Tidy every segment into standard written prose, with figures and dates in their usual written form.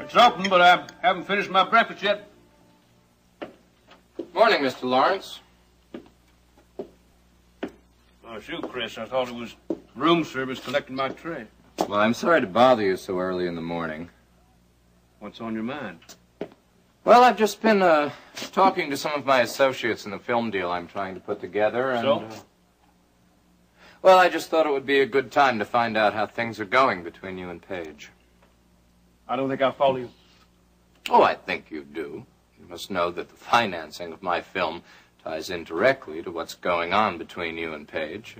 It's open, but I haven't finished my breakfast yet. Morning, Mr. Lawrence. Oh, shoot, Chris. I thought it was room service collecting my tray. Well, I'm sorry to bother you so early in the morning. What's on your mind? Well, I've just been talking to some of my associates in the film deal I'm trying to put together, and... So? Well, I just thought it would be a good time to find out how things are going between you and Paige. I don't think I follow you. Oh, I think you do. You must know that the financing of my film ties in directly to what's going on between you and Paige.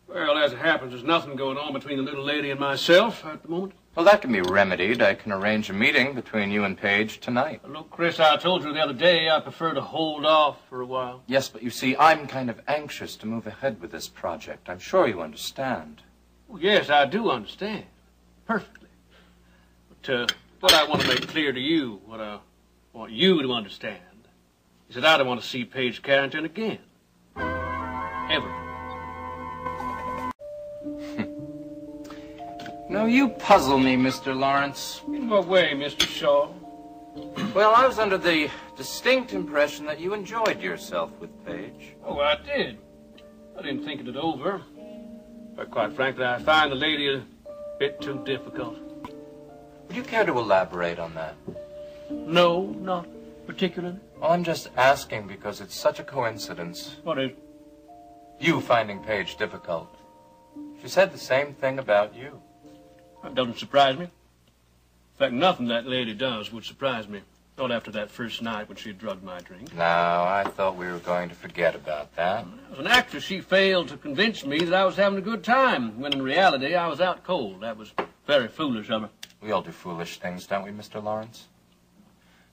Well, as it happens, there's nothing going on between the little lady and myself at the moment. Well, that can be remedied. I can arrange a meeting between you and Paige tonight. Look, Chris, I told you the other day I prefer to hold off for a while. Yes, but you see, I'm kind of anxious to move ahead with this project. I'm sure you understand. Well, yes, I do understand. Perfectly. But what I want to make clear to you, what I want you to understand, is that I don't want to see Paige Carrington again. Ever. No, you puzzle me, Mr. Lawrence. In what way, Mr. Shaw? Well, I was under the distinct impression that you enjoyed yourself with Paige. Oh, I did. I didn't think it over. But quite frankly, I find the lady a bit too difficult. Would you care to elaborate on that? No, not particularly. Well, I'm just asking because it's such a coincidence. What is? You finding Paige difficult. She said the same thing about you. That doesn't surprise me. In fact, nothing that lady does would surprise me. Not after that first night when she drugged my drink. No, I thought we were going to forget about that. As an actress, she failed to convince me that I was having a good time, when in reality I was out cold. That was very foolish of her. We all do foolish things, don't we, Mr. Lawrence?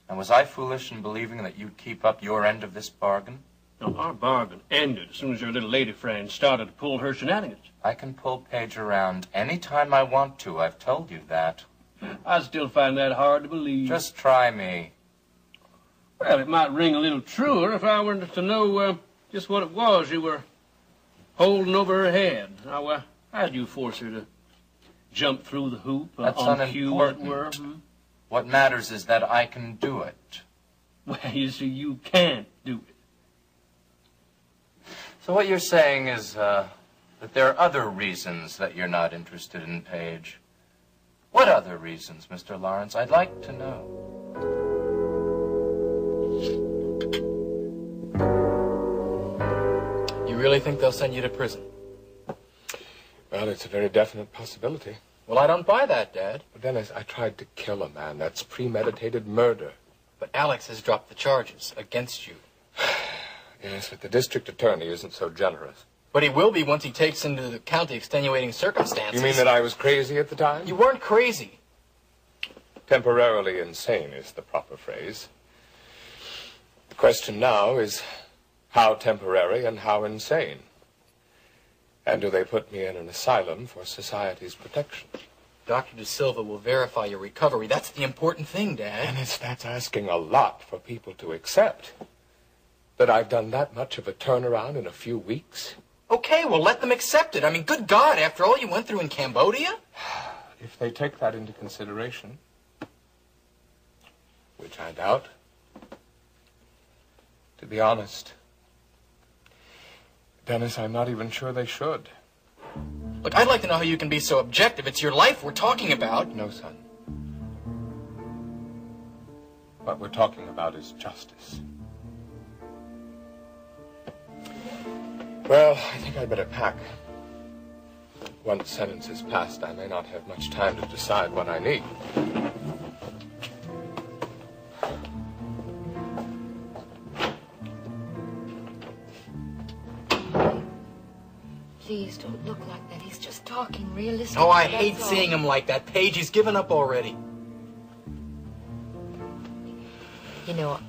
And was I foolish in believing that you'd keep up your end of this bargain? No, our bargain ended as soon as your little lady friend started to pull her shenanigans. I can pull Paige around any time I want to. I've told you that. I still find that hard to believe. Just try me. Well, it might ring a little truer if I were to know just what it was you were holding over her head. How did you force her to jump through the hoop on cue, as it were? What matters is that I can do it. Well, you see, you can't do it. So what you're saying is that there are other reasons that you're not interested in Paige. What other reasons, Mr. Lawrence? I'd like to know. You really think they'll send you to prison? Well, it's a very definite possibility. Well, I don't buy that, Dad. But Dennis, I tried to kill a man. That's premeditated murder. But Alex has dropped the charges against you. Yes, but the district attorney isn't so generous. But he will be once he takes into account the extenuating circumstances. You mean that I was crazy at the time? You weren't crazy. Temporarily insane is the proper phrase. The question now is how temporary and how insane. And do they put me in an asylum for society's protection? Dr. De Silva will verify your recovery. That's the important thing, Dad. Dennis, that's asking a lot for people to accept. That I've done that much of a turnaround in a few weeks? Okay, well, let them accept it. I mean, good God, after all you went through in Cambodia? If they take that into consideration, which I doubt, to be honest, Dennis, I'm not even sure they should. Look, I'd like to know how you can be so objective. It's your life we're talking about. No, son. What we're talking about is justice. Well, I think I'd better pack. Once sentence is passed, I may not have much time to decide what I need. Please don't look like that. He's just talking realistically. Oh, I hate seeing him like that. Paige, he's given up already. You know,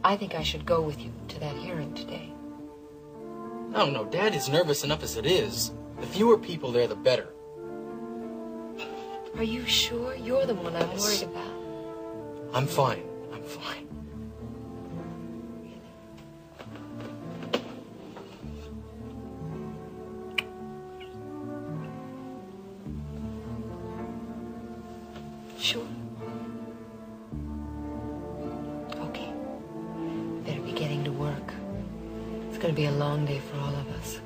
I think I should go with you to that hearing today. No, Dad is nervous enough as it is. The fewer people there, the better. Are you sure? You're the one I'm worried about. I'm fine. I'm fine. Sure. It'll be a long day for all of us.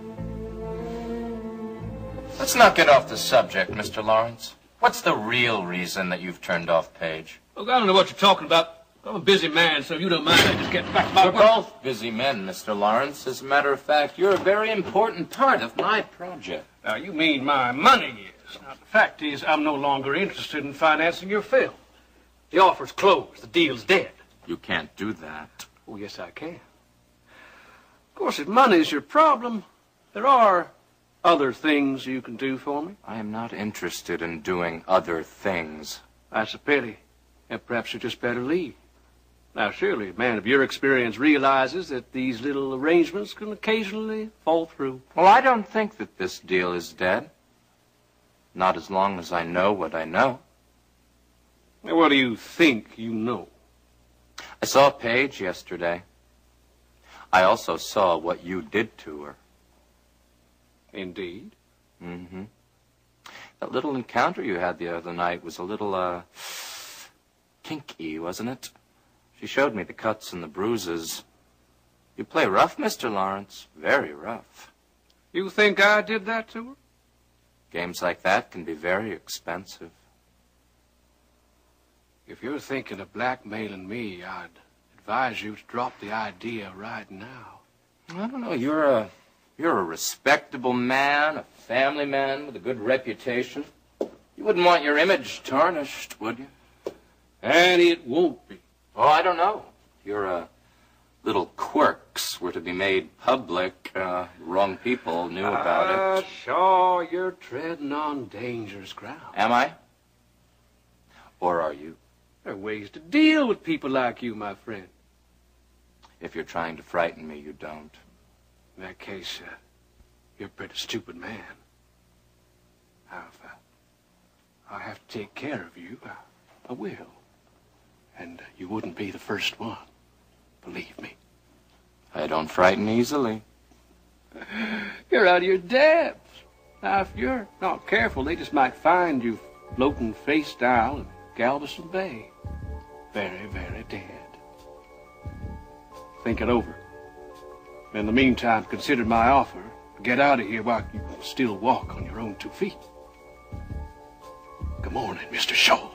Let's not get off the subject, Mr. Lawrence. What's the real reason that you've turned off Page? Look, I don't know what you're talking about. I'm a busy man, so if you don't mind, I just get back about We're both busy men, Mr. Lawrence. As a matter of fact, you're a very important part of my project. Now, you mean my money is. Now, the fact is, I'm no longer interested in financing your film. The offer's closed. The deal's dead. You can't do that. Oh, yes, I can. Of course, if money's your problem, there are other things you can do for me. I am not interested in doing other things. That's a pity. And perhaps you just better leave. Now, surely a man of your experience realizes that these little arrangements can occasionally fall through. Well, I don't think that this deal is dead. Not as long as I know what I know. Now, what do you think you know? I saw Paige yesterday. I also saw what you did to her. Indeed. Mm-hmm. That little encounter you had the other night was a little, kinky, wasn't it? She showed me the cuts and the bruises. You play rough, Mr. Lawrence. Very rough. You think I did that to her? Games like that can be very expensive. If you're thinking of blackmailing me, I'd advise you to drop the idea right now. I don't know. You're a respectable man, a family man with a good reputation. You wouldn't want your image tarnished, would you? And it won't be. Oh, I don't know. Your little quirks were to be made public. Wrong people knew about it. Sure, you're treading on dangerous ground. Am I? Or are you? There are ways to deal with people like you, my friend. If you're trying to frighten me, you don't. In that case, you're a pretty stupid man. Now, if I have to take care of you, I will. And you wouldn't be the first one. Believe me. I don't frighten easily. You're out of your depth. Now, if you're not careful, they just might find you floating face down in Galveston Bay. Very, very dead. Think it over. In the meantime, consider my offer to get out of here while you can still walk on your own 2 feet. Good morning, Mr. Shaw.